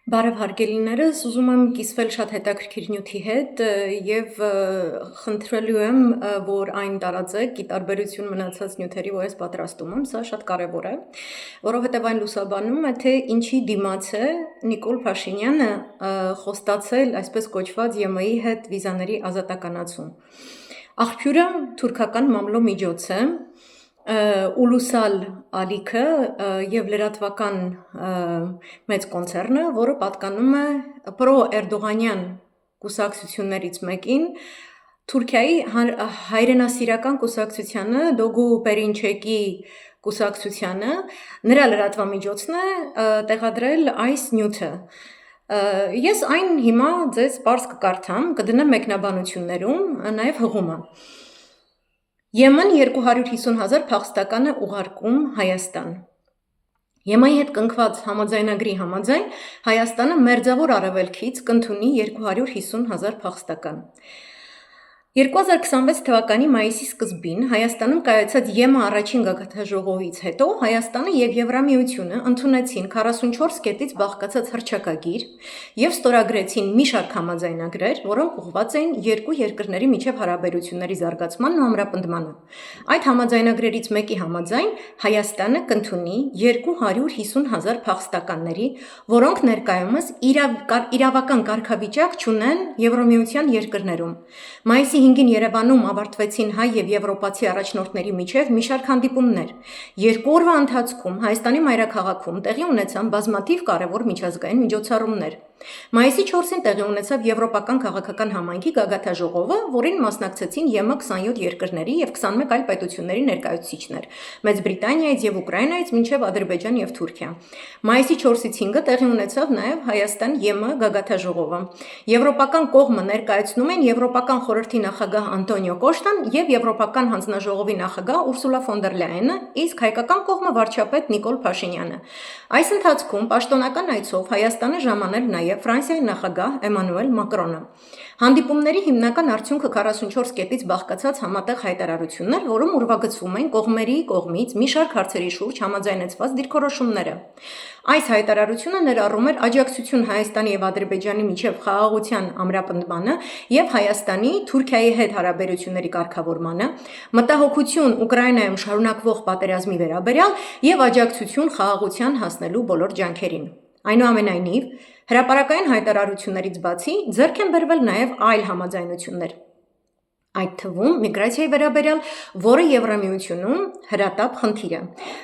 Բարև հարգելիներս, ուզում եմ կիսվել շատ հետաքրքիր նյութի հետ եւ խնդրելու եմ, որ այն տարածեք ի տարբերություն մնացած նյութերի, որ ես պատրաստում եմ, սա շատ կարեւոր է, որովհետեւ այն լուսաբանում է, թե ինչի դիմաց է Նիկոլ Փաշինյանը խոստացել այսպես կոչված ԵՄ-ի հետ վիզաների ազատականացում։ Աղբյուրը թուրքական մամլո միջոց է, Ուլուսալ ալիքը եւ լրատվական մեծ կոնցեռնը, որը պատկանում է պրո-էրդողանյան կուսակցություններից մեկին, Թուրքիայի հայրենասիրական կուսակցությանը, Դոգու Պերինչեկի կուսակցությանը, նրա լրատվամիջոցն է տեղադրել այս նյութը։ Ես այն հիմա ձեզ պարզ կկարդամ, կդնեմ մեկնաբանություններում, նաեւ հղումը։ ԵՄ-ն 250,000 փախստական է ուղարկում Հայաստան։ ԵՄ-ի հետ կնքված համաձայնագրի համաձայն Հայաստանը մերձավոր արևելքից կընդունի 250,000 փախստական։ 2026 թվականի մայիսի սկզբին Հայաստանում կայացած ԵՄ առաջին գագաթնաժողովից հետո Հայաստանը եւ Եվրամիությունը ընդունեցին 44 կետից բաղկացած հռչակագիր եւ ստորագրեցին մի շարք համաձայնագրեր, որոնք ուղղված էին երկու երկրների միջև հարաբերությունների զարգացմանն ու ամրապնդմանը։ Այդ համաձայնագրերից մեկի համաձայն Հայաստանը կընդունի 250,000 փախստականների, որոնք ներկայումս իրավական կարգավիճակ չունեն Եվրամիության երկրներում։ Մայիսի 5-ին Երևանում ավարտվեցին հայ եւ եվրոպացի առաջնորդների միջև մի շարք հանդիպումներ։ 2 օրվա ընթացքում Հայաստանի մայրաքաղաքում տեղի ունեցան բազմաթիվ կարևոր միջազգային միջոցառումներ։ Մայիսի 4-ին տեղի ունեցավ Եվրոպական քաղաքական համայնքի գագաթնաժողովը, որին մասնակցեցին ԵՄ 27 երկրների եւ 21 այլ պետությունների ներկայացուցիչներ՝ Մեծ Բրիտանիայից եւ Ուկրաինայից մինչեւ Ադրբեջան եւ Թուրքիա։ Մայիսի 4-ից 5-ը տեղի ունեցավ նաեւ Հայաստան-ԵՄ գագաթնաժողովը։ Եվրոպական կողմը ներկայացնում են Եվրոպական խորհրդի նախագահ Անտոնիո Կոշտան եւ Եվրոպական հանձնաժողովի նախագահ Ուրսուլա ֆոն դեր Լայենը, իսկ հայկական կողմը վարչապետ Նիկոլ Փաշինյանը։ Այս ընթացքում պաշտոնական այցով Հայաստանը ժամանել նաեւ Ֆրանսիայի նախագահ Էմանուել Մակրոնը։ Հանդիպումների հիմնական արդյունքը 44 կետից բաղկացած համատեղ հայտարարություններ, որում ուրվագծվում են կողմերի կողմից մի շարք հարցերի շուրջ համաձայնեցված դիրքորոշումները։ Այս հայտարարությունը ներառում էր աջակցություն Հայաստանի եւ Ադրբեջանի միջև խաղաղության ամրապնդմանը եւ Հայաստանի Թուրքիայի հետ հարաբերությունների կարգավորմանը, մտահոգություն Ուկրաինայում շարունակվող պատերազմի վերաբերյալ եւ աջակցություն խաղաղության հասնելու բոլոր ջանքերին։ Այնուամենայնիվ, հրապարակային հայտարարություններից բացի ձեռք են բերվել նաեւ այլ համաձայնություններ։ Այդ թվում միգրացիայի վերաբերյալ, որը Եվրամիությունում հրատապ խնդիր է։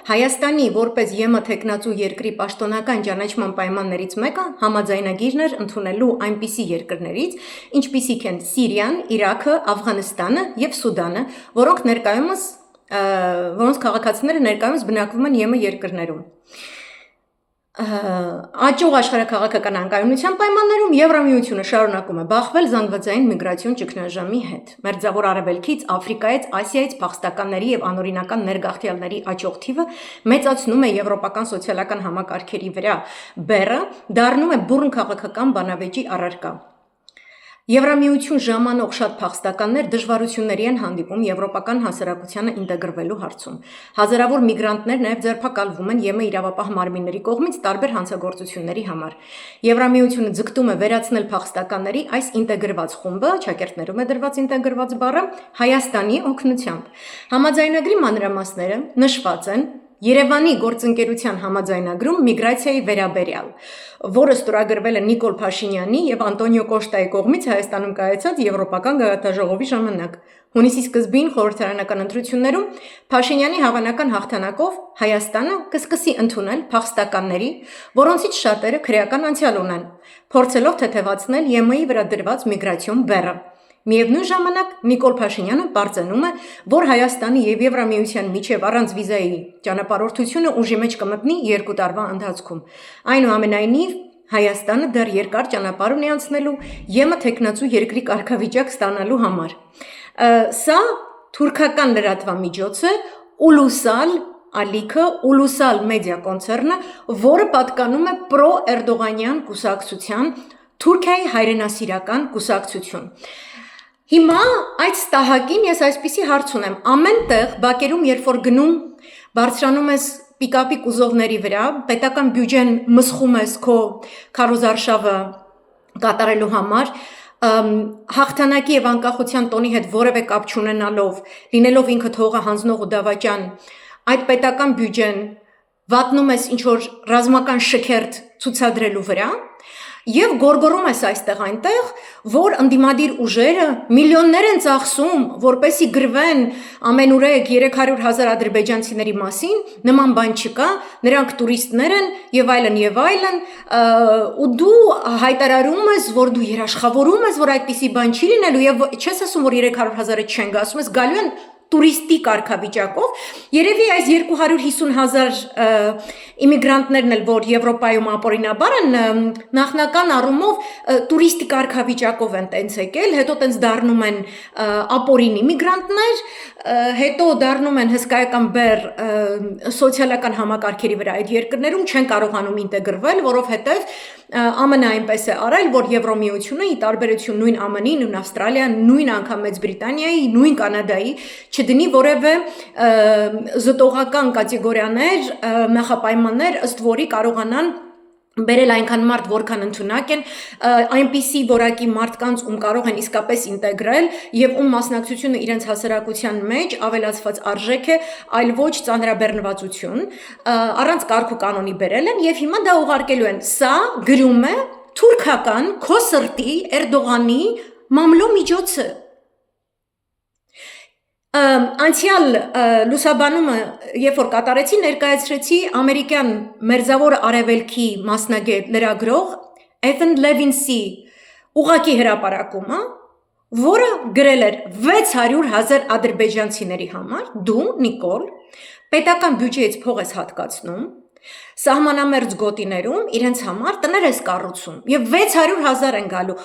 Հայաստանի որպես ԵՄ թեկնածու երկրի պաշտոնական ճանաչման պայմաններից մեկը համաձայնագիրն էր ընդունելու այնպիսի երկրներից, ինչպիսիք են Սիրիան, Իրաքը, Աֆղանստանը եւ Սուդանը, որոնց քաղաքացիները ներկայումս բնակվում են ԵՄ երկրներում։ Աճող աշխարհաքաղաքական անկայունության պայմաններում Եվրամիությունը շարունակում է բախվել զանգվածային միգրացիոն ճգնաժամի հետ։ Մերձավոր Արևելքից, Աֆրիկայից, Ասիայից փախստականների եւ անօրինական ներգաղթյալների աճող թիվը մեծացնում է եվրոպական սոցիալական համակարգերի վրա բեռը, դառնում է բուռն քաղաքական բանավեճի առարկա։ Եվրամիություն ժամանող շատ փախստականներ դժվարությունների են հանդիպում եվրոպական հասարակությանը ինտեգրվելու հարցում։ Հազարավոր միգրանտներ նաև ձերբակալվում են ԵՄ իրավապահ մարմինների կողմից տարբեր հանցագործությունների համար։ Եվրամիությունը ձգտում է վերացնել փախստականների այս ինտեգրված խումբը, ճակերտներում է դրված ինտեգրված բառը, Հայաստանի օգնությամբ։ Համաձայնագրի մանրամասները նշված են Երևանի գործընկերության համաձայնագրում միգրացիայի վերաբերյալ, որը ստորագրվել է Նիկոլ Փաշինյանի եւ Անտոնիո Կոշտայի կողմից Հայաստանում կայացած Եվրոպական գագաթնաժողովի ժամանակ։ Հունիսի սկզբին խորհրդարանական ընտրություններում Փաշինյանի հավանական հաղթանակով Հայաստանը կսկսի ընդունել փախստականների, որոնցից շատերը քրեական անցյալ ունեն, փորձելով թեթևացնել ԵՄ-ի վրա դրված միգրացիոն բեռը։ Միևնույն ժամանակ Նիկոլ Փաշինյանը պարզենում է, որ Հայաստանի եւ Եվրամիության միջև առանց վիզայի ճանապարհորդությունը ուժի մեջ կմտնի 2 տարվա ընթացքում։ Այնուամենայնիվ Հայաստանը դեռ երկար ճանապարհ ունի անցնելու ԵՄ թեկնածու երկրի կարգավիճակ ստանալու համար։ Սա թուրքական լրատվամիջոց է Ուլուսալ ալիքը, Ուլուսալ մեդիա կոնցեռնը, որը պատկանում է պրո-էրդողանյան կուսակցության, Թուրքիայի հայրենասիրական կուսակցություն։ Հիմա այդ ստահակին ես այսպիսի հարց ունեմ. ամեն տեղ բակերում երբ որ գնում բարձրանում ես պիկապի կուզովների վրա, պետական բյուջեն մսխում ես քո քարոզարշավը կատարելու համար, հաղթանակի եւ անկախության տոնի հետ որևէ կապ չունենալով, լինելով ինքը թողը հանձնող ու դավաճան, այդ պետական բյուջեն վատնում ես ինչ որ ռազմական շքերթ ցուցադրելու վրա եւ գորգորում ես այստեղ այնտեղ, որ ընդդիմադիր ուժերը միլիոններ են ծախսում, որպեսի գրվեն ամենուրեք 300,000 ադրբեջանցիների մասին, նման բան չկա, նրանք տուրիստներ են եւ այլն, ու դու հայտարարում ես, որ դու երաշխավորում ես, որ այդպիսի բան չի լինելու եւ չես ասում, որ 300,000-ը չեն գա, ասում ես գալու են տուրիստի կարգավիճակով, երևի այս 250,000 իմիգրանտներն էլ, որ Եվրոպայում ապօրինաբար են, նախնական առումով տուրիստի կարգավիճակով են տենց եկել, հետո տենց դառնում են ապօրին իմիգրանտներ, հետո դառնում են հսկայական բեռ սոցիալական համակարգերի վրա այդ երկրներում չեն կարողանում ինտեգրվել, որովհետև ԱՄՆ-ն այնպես է արել, որ Եվրոմիությունը ի տարբերություն նույն ԱՄՆ-ի, նույն Ավստրալիան, նույն անգամ Մեծ Բրիտանիայի, նույն Կանադայի չդնի որևէ զտողական կատեգորիաներ, նախապայմաններ, ըստ որի կարողանան բերել այնքան մարդ, որքան ընդունակ են, այնպիսի որակի մարդկանց, ում կարող են իսկապես ինտեգրել եւ ում մասնակցությունը իրենց հասարակության մեջ ավելացված արժեք է, այլ ոչ ծանրաբեռնվածություն, առանց կարգ ու կանոնի բերել են եւ հիմա դա ուղարկելու են։ Սա գրում է թուրքական քո սրտի Էրդողանի մամլո միջոցը։ Անցյալ լուսաբանումը, երբ որ կատարեցի, ներկայացրեցի ամերիկյան մերձավոր արևելքի մասնագետ լրագրող Ethan Levinsի ուղղակի հրապարակումը, որը գրել էր 600,000 ադրբեջանցիների համար, դու, Նիկոլ, պետական բյուջեից փող ես հատկացնում, սահմանամերձ գոտիներում իրենց համար տներ ես կառուցում եւ 600,000 են գալու։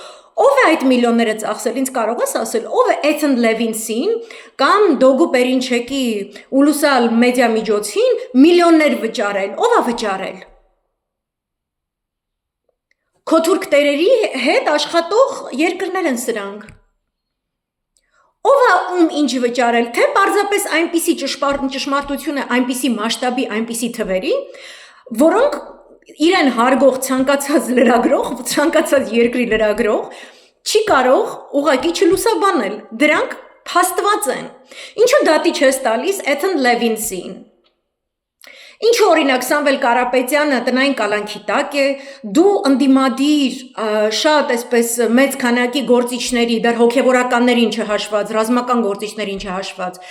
Ով է այդ միլիոնները ծախսել, ինձ կարող ես ասել, ով է Ethan Levinsին կամ Դոգու Պերինչեկի ուլուսալ մեդիա միջոցին միլիոններ վճարել, ով է վճարել։ Քո թուրք տերերի հետ աշխատող երկրներ են սրանք։ Ով է ում ինչ վճարել, թե պարզապես այնպիսի ճշմարտություն է, այնպիսի մասշտաբի, այնպիսի թվերի, որոնք իրեն հարգող ցանկացած լրագրող, ցանկացած երկրի լրագրող չի կարող ուղղակի չլուսաբանել։ Դրանք փաստված են։ Ինչու դատի չես տալիս Ethan Levinsին։ Ինչու օրինակ Սամվել Կարապետյանը տնային կալանքի տակ է, դու ընդդիմադիր շատ այսպես մեծ քանակի գործիչների, դեռ հոգևորականներին չհաշված, ռազմական գործիչներին չհաշված,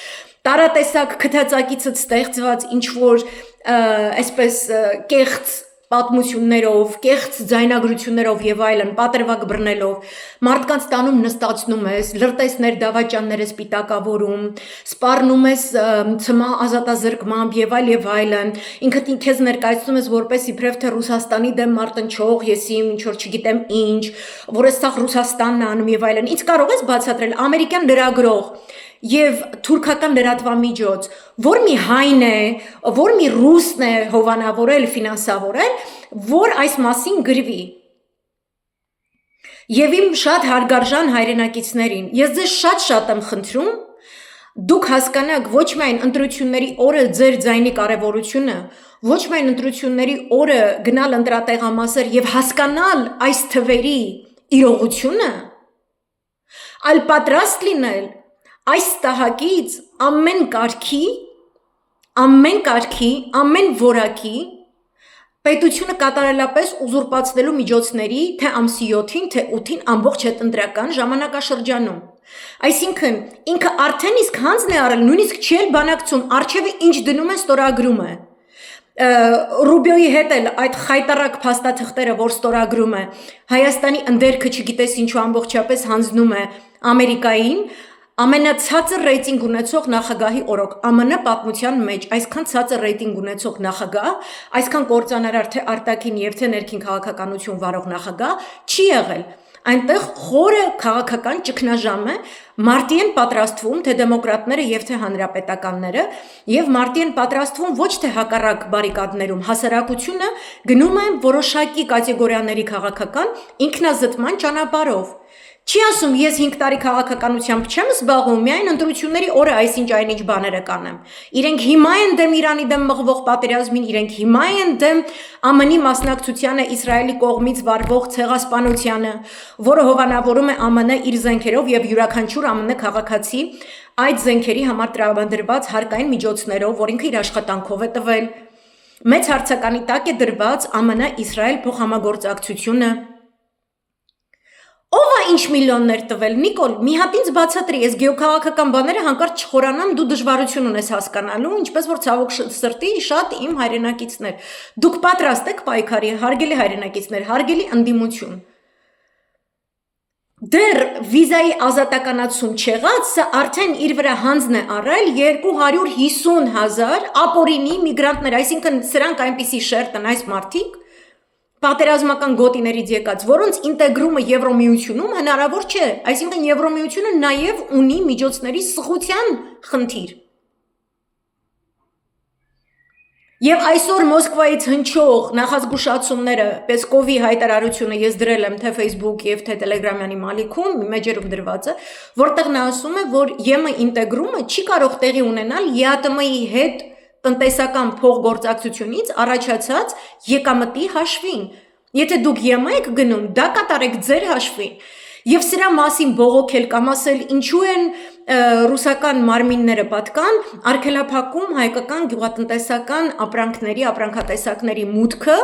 տարատեսակ քթածակիցը ստեղծված ինչ որ այսպես կեղծ պատմություններով, կեղծ ձայնագրություններով եւ այլն, պատրվակ բռնելով, մարդկանց տանում նստացնում ես, լրտեսներ, դավաճաններ ես պիտակավորում, սպառնում ես ցմա ազատազրկմամբ եւ այլն, ինքդ քեզ ներկայացնում ես որպես իբրև թե Ռուսաստանի դեմ մարտնչող, եսիմ ինչ որ չգիտեմ ինչ, որ է սա Ռուսաստանն անում եւ այլն։ Ինչ կարող ես բացատրել ամերիկյան լրագրող եւ թուրքական լրատվամիջոց, որ մի հայն է, որ մի ռուսն է հովանավորել, ֆինանսավորել, որ այս մասին գրվի։ Եվ իմ շատ հարգարժան հայրենակիցներին, ես ձեզ շատ եմ խնդրում, դուք հասկանաք ոչ միայն ընտրությունների օրը ձեր ձայնի կարևորությունը, ոչ միայն ընտրությունների օրը գնալ ընտրատեղամասեր եւ հասկանալ այս թվերի իրողությունը, այլ պատրաստ լինել այս տահակից ամեն կարգի, ամեն որակի պետությունը կատարելապես ուզուրպացնելու միջոցների թե ամսի 7-ին, թե 8-ին ամբողջ հետընտրական ժամանակաշրջանում։ Այսինքն ինքը արդեն իսկ հանձն է առել, նույնիսկ չի էլ բանակցում, առջևը ինչ դնում է ստորագրում է։ Ռուբիոյի հետ էլ այդ խայտարակ փաստաթղթերը, որ ստորագրում է, Հայաստանի ընդերքը չգիտես ինչու ամբողջապես հանձնում է Ամերիկային, ամենացածր ռեյտինգ ունեցող նախագահի օրոք ԱՄՆ պատմության մեջ այսքան ցածր ռեյտինգ ունեցող նախագահ, այսքան կործանարար թե արտաքին եւ թե ներքին քաղաքականություն վարող նախագահ չի եղել։ Այնտեղ խորը քաղաքական ճգնաժամ է, մարտի են պատրաստվում թե դեմոկրատները եւ թե հանրապետականները եւ մարտի են պատրաստվում ոչ թե հակառակ բարիկադներում, հասարակությունը գնում է որոշակի կատեգորիաների քաղաքական ինքնազտման ճանապարհով։ Չի ասում ես 5 տարի քաղաքականությամբ չեմ զբաղվում, միայն ընտրությունների օրը այսինչ այնինչ բաները կանեմ։ Իրենք հիմա են դեմ Իրանի դեմ մղվող պատերազմին, իրենք հիմա են դեմ ԱՄՆ-ի մասնակցությանը Իսրայելի կողմից վարվող ցեղասպանությանը, որը հովանավորում է ԱՄՆ իր զենքերով եւ յուրաքանչյուր ԱՄՆ քաղաքացի այդ զենքերի համար տրամադրված հարկային միջոցներով, որ ինքը իր աշխատանքով է տվել։ Մեծ հարցականի տակ է դրված ԱՄՆ-Իսրայել փոխհամագործակցությունը։ Ով է ինչ միլիոններ տվել, Նիկոլ, մի հատ ինձ բացատրի, ես գեոքաղաքական բաները հանկարծ չխորանամ, դու դժվարություն ունես հասկանալու, ինչպես որ ցավոք սրտի շատ իմ հայրենակիցներ։ Դուք պատրաստ եք պայքարի, հարգելի հայրենակիցներ, հարգելի ընդդիմություն։ Դեռ վիզայի ազատականացում չեղած, սա արդեն իր վրա հանձն է առել 250,000 ապօրինի միգրանտներ, այսինքն սրանք այնպիսի շերտ են այս մարդիկ, պատերազմական գոտիներից եկած, որոնց ինտեգրումը Եվրոմիությունում հնարավոր չէ, այսինքն Եվրոմիությունը նաև ունի միջոցների սղության խնդիր։ Եվ այսօր Մոսկվայից հնչող նախազգուշացումները, Պեսկովի հայտարարությունը ես դրել եմ թե Facebook եւ թե Telegram-յանի մալիքում, մեջերում դրված է, որտեղ նա ասում է, որ ԵՄ ինտեգրումը չի կարող տեղի ունենալ ԵԱՏՄ-ի հետ տնտեսական փոխգործակցությունից առաջացած եկամտի հաշվին։ Եթե դուք ԵՄ եք գնում, դա կատարեք ձեր հաշվին։ Եվ սրա մասին բողոքել կամ ասել ինչու են ռուսական մարմինները պատկան արգելափակում հայկական գյուղատնտեսական ապրանքների, ապրանքատեսակների մուտքը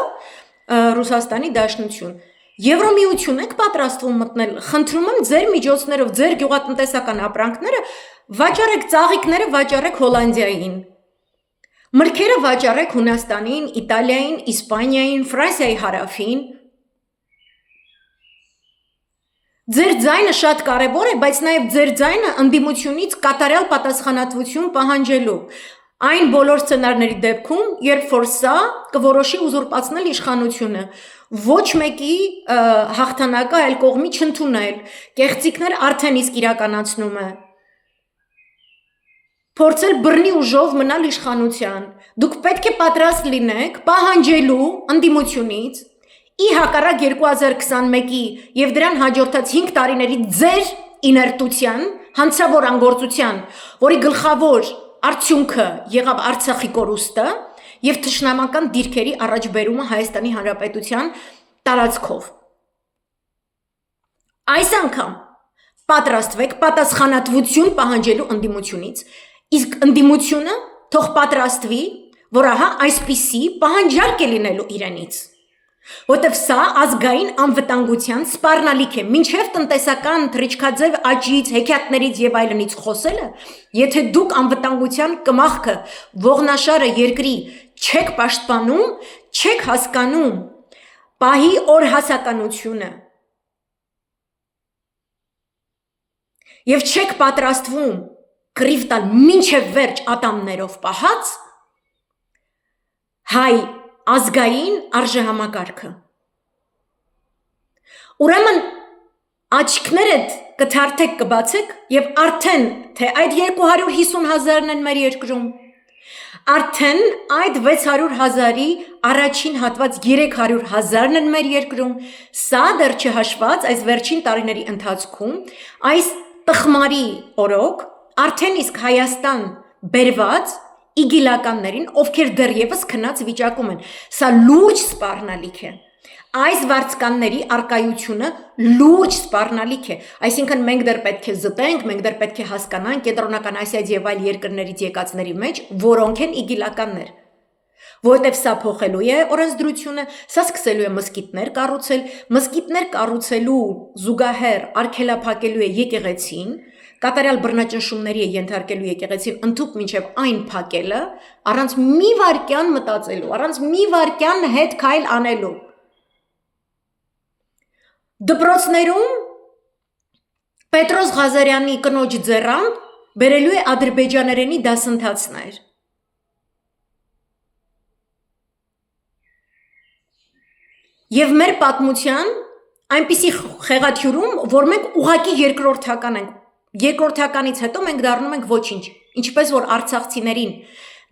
Ռուսաստանի Դաշնություն։ Եվրոմիություն եք պատրաստվում մտնել, խնդրում եմ ձեր միջոցներով ձեր գյուղատնտեսական ապրանքները վաճառեք, ծաղիկները վաճառեք Հոլանդիային։ Մրգերը վաճառեք Հունաստանին, Իտալիային, Իսպանիային, Ֆրանսիայի հարավին։ Ձեր ձայնը շատ կարևոր է, բայց նաև ձեր ձայնը ընդդիմությունից կատարյալ պատասխանատվություն պահանջելու։ Այն բոլոր սցենարների դեպքում, երբ որ սա կորոշի ուզուրպացնել իշխանությունը, ոչ մեկի հաղթանակը այլ կողմի չընդունել, կեղծիքներ արդեն իսկ իրականացնում է։ Փորձել բռնի ուժով մնալ իշխանության։ Դուք պետք է պատրաստ լինեք պահանջելու ընդդիմությունից ի հակառակ 2021-ի եւ դրան հաջորդած 5 տարիների ձեր իներտության, հանցավոր անգործության, որի գլխավոր արդյունքը եղավ Արցախի կորուստը եւ թշնամական դիրքերի առաջբերումը Հայաստանի Հանրապետության տարածքով։ Այս անգամ պատրաստվեք պատասխանատվություն պահանջելու ընդդիմությունից, իսկ ընդդիմությունը թող պատրաստվի, որ ահա այսպիսի պահանջարկ է լինելու իրենից, որտեվ սա ազգային անվտանգության սպառնալիք է, մինչև տնտեսական թռիչքաձև աճից, հեքիաթներից եւ այլնից խոսելը, եթե դուք անվտանգության կմախքը, ողնաշարը երկրի չեք պաշտպանում, չեք հասկանում պահի օրհասականությունը եւ չեք պատրաստվում կռիվ տալ մինչև վերջ ատամներով պահած հայ ազգային արժեհամակարգը։ Ուրեմն աչքներդ կթարթեք կբացեք եւ արդեն թե այդ 250,000-ն են մեր երկրում, արդեն այդ 600,000-ի առաջին հատված 300,000-ն են մեր երկրում, սա դեռ չհաշված այս վերջին տարիների ընթացքում այս տխմարի օրոք արդեն իսկ Հայաստան բերված իգիլականներին, ովքեր դեռևս քնած վիճակում են, սա լուրջ սպառնալիք է, այս վարձկանների արկայությունը լուրջ սպառնալիք է, այսինքն մենք դեռ պետք է զտենք, մենք դեռ պետք է հասկանանք Կենտրոնական Ասիայից եւ այլ երկրներից եկածների մեջ, որոնք են իգիլականներ, որտեւ սա փոխելու է օրենսդրությունը, սա սկսելու է մզկիթներ կառուցել, մզկիթներ կառուցելու զուգահեռ արգելափակելու է եկեղեցին, կատարյալ բռնաճնշումների է ենթարկելու եկեղեցին ընդհուպ մինչև այն փակելը, առանց մի վայրկյան մտածելու, առանց մի վայրկյան հետ քայլ անելու։ Դպրոցներում Պետրոս Ղազարյանի կնոջ ձեռան բերելու է ադրբեջաներենի դասընթացներ։ Եվ մեր պատմության այնպիսի խեղաթյուրում, որ մենք ուղղակի երկրորդական ենք, երկրորդականից հետո մենք դառնում ենք ոչինչ, ինչպես որ արցախցիներին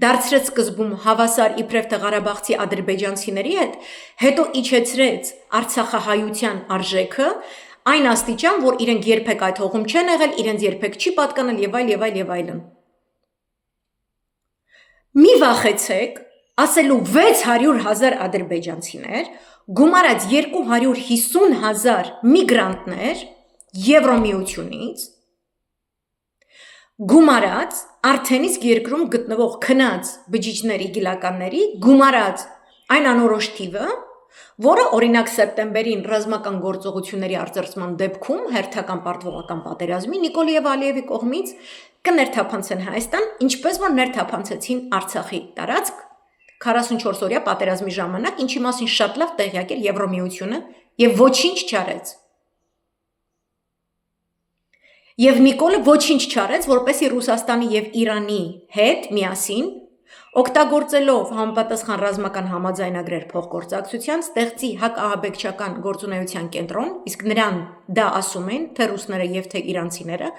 դարձրեց սկզբում հավասար իբրև թե ղարաբաղցի ադրբեջանցիների հետ, հետո իջեցրեց արցախահայության արժեքը, Այն աստիճան, որ իրենք երբեք այդ հողում չեն եղել, իրենց երբեք չի պատկանել եւ այլ եւ այլ եւ այլն։ Մի վախեցեք, ասելու 600,000 ադրբեջանցիներ, գումարած 250,000 միգրանտներ Եվրոմիությունից, գումարած արդեն իսկ երկրում գտնվող քնած բջիջների գիլականների, գումարած այն անորոշ թիվը, որը օրինակ սեպտեմբերին ռազմական գործողությունների արձրծման դեպքում հերթական պարտվողական պատերազմի Նիկոլի եւ Ալիևի կողմից կներթափանցեն Հայաստան, ինչպես որ ներթափանցեցին Արցախի տարածք 44-օրյա պատերազմի ժամանակ, ինչի մասին շատ լավ տեղյակ էր Եվրոմիությունը եւ ոչինչ չարեց։ Եվ Նիկոլը ոչինչ չարեց, որպեսզի Ռուսաստանի եւ Իրանի հետ միասին օգտագործելով համապատասխան ռազմական համաձայնագրեր փոխգործակցության ստեղծի հակահաբեկչական գործունեության կենտրոն, իսկ նրան դա ասում են թե ռուսները եւ թե իրանցիները,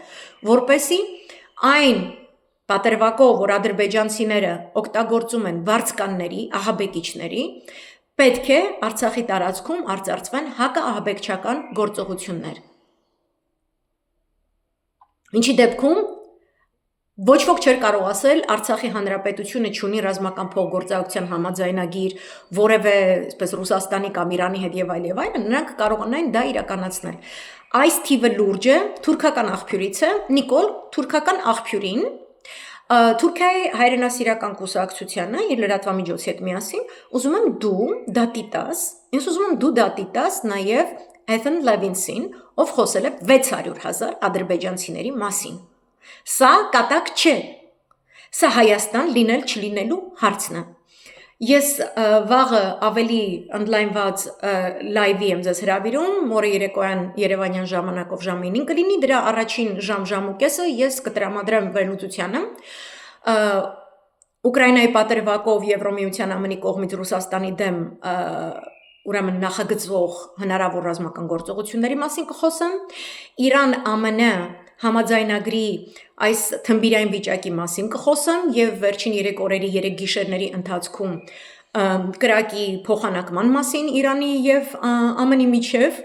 որպեսզի այն պատրվակով, որ ադրբեջանցիները օգտագործում են վարձկանների, ահաբեկիչների, պետք է Արցախի տարածքում արծարծվեն հակահաբեկչական գործողություններ։ Ինչի դեպքում ոչ ոք չէր կարող ասել Արցախի հանրապետությունը չունի ռազմական փոխգործակցության համաձայնագիր որևէ, այսպես Ռուսաստանի կամ Իրանի հետ եւ այլ, նրանք կարողանային դա իրականացնել։ Այս թիվը լուրջ է, թուրքական աղբյուրից է, Նիկոլ թուրքական աղբյուրին, Թուրքիայի հայրենասիրական կուսակցությանը իր լրատվամիջոցի հետ միասին, ուզում եմ դու դատի տաս, ինձ ուզում եմ դու դատի տաս նաեւ Էթեն Լևինսին, ով խոսել է 600,000 ադրբեջանցիների մասին։ Սա կատակ չէ։ Սա Հայաստան լինել չլինելու հարցն է։ Ես վաղը ավելի ընդլայնված լայվի եմ ձեզ հրավիրում, որը երեկոյան Երևանյան ժամանակով ժամը 9 կլինի, դրա առաջին ժամ-ժամուկեսը ես կտրամադրեմ վերլուծությանը։ Ուկրաինայի պատրվակով Եվրոմիության ԱՄՆ-ի կողմից Ռուսաստանի դեմ ուրեմն նախագծվող հնարավոր ռազմական գործողությունների մասին կխոսեմ, Իրան-ԱՄՆ համաձայնագրի այս թմբիրային վիճակի մասին կխոսեմ եւ վերջին 3 օրերի 3 գիշերների ընթացքում կրակի փոխանակման մասին Իրանի եւ ԱՄՆ-ի միջև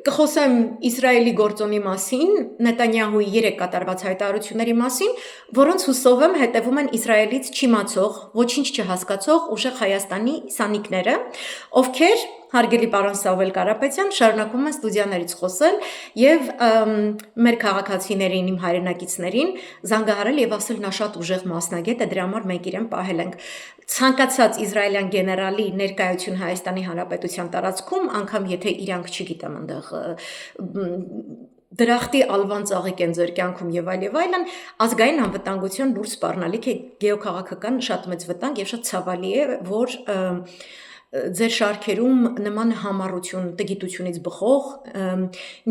կխոսեմ Իսրայելի գործոնի մասին, Նետանյահուի 3 կատարված հայտարարությունների մասին, որոնց հուսով եմ հետևում են Իսրայելից չիմացող, ոչինչ չհասկացող ուժեղ Հայաստանի սանիկները, ովքեր հարգելի պարոն Սամվել Կարապետյան շարունակում են ստուդիաներից խոսել եւ մեր քաղաքացիներին, իմ հայրենակիցներին զանգահարել եւ ասել նա շատ ուժեղ մասնագետ է, դրա համար մենք իրեն պահել ենք։ Ցանկացած իսրայելյան գեներալի ներկայություն Հայաստանի Հանրապետության տարածքում, անգամ եթե իրանք չգիտեմ այնտեղ դրախտի ալվան ծաղիկ են ձեր կյանքում եւ այլն, ազգային անվտանգության լուրջ սպառնալիք է, գեոքաղաքական շատ մեծ վտանգ եւ շատ ցավալի է, որ ձեր շարքերում նման համառություն, տգիտությունից բխող,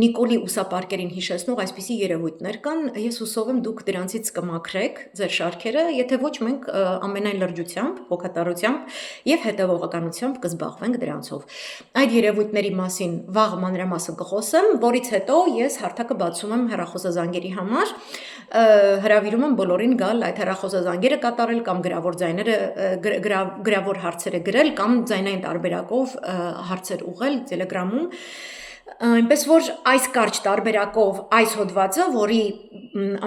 Նիկոլի ուսապարկերին հիշեցնող այսպիսի երևույթներ կան, ես հուսով եմ դուք դրանցից կմաքրեք ձեր շարքերը, եթե ոչ մենք ամենայն լրջությամբ, հոգատարությամբ եւ հետեւողականությամբ կզբաղվենք դրանցով։ Այդ երևույթների մասին վաղ մանրամասն կխոսեմ, որից հետո ես հարթակը բացում եմ հեռախոսազանգերի համար, հրավիրում եմ բոլորին գալ այդ հեռախոսազանգերը կատարել կամ գրավոր հարցերը գրել կամ ձայնային տարբերակով հարցեր ուղղել Telegram-ում, այնպես որ այս կարճ տարբերակով այս հոդվածը, որի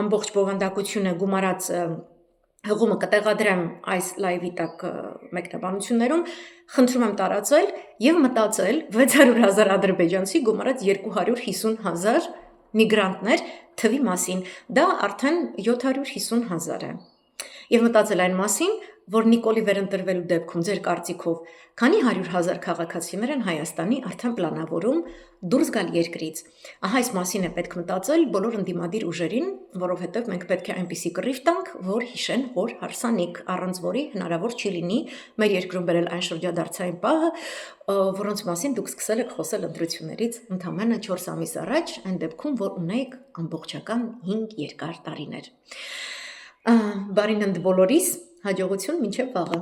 ամբողջ բովանդակությունը գումարած հղումը կտեղադրեմ այս լայվի տակ մեկնաբանություններում, խնդրում եմ տարածել եւ մտածել 600,000 ադրբեջանցի գումարած 250,000 միգրանտներ թվի մասին, դա արդեն 750,000 է։ Եվ մտածել այն մասին, որ Նիկոլի վերընտրվելու դեպքում ձեր կարծիքով քանի 100,000 քաղաքացիներ են Հայաստանի արդեն պլանավորում դուրս գալ երկրից։ Ահա այս մասին է պետք մտածել բոլոր ընդդիմադիր ուժերին, որովհետև մենք պետք է այնպիսի կռիվ տանք, որ հիշեն հոր հարսանիք, առանց որի հնարավոր չի լինի մեր երկրում բերել այն շրջադարձային պահը, որոնց մասին դուք սկսել եք խոսել ընտրություններից ընդամենը 4 ամիս առաջ, այն դեպքում, որ ունեիք ամբողջական 5 երկար տարիներ։ Բարին ընդ բոլորիս, հաջողություն մինչև վաղը։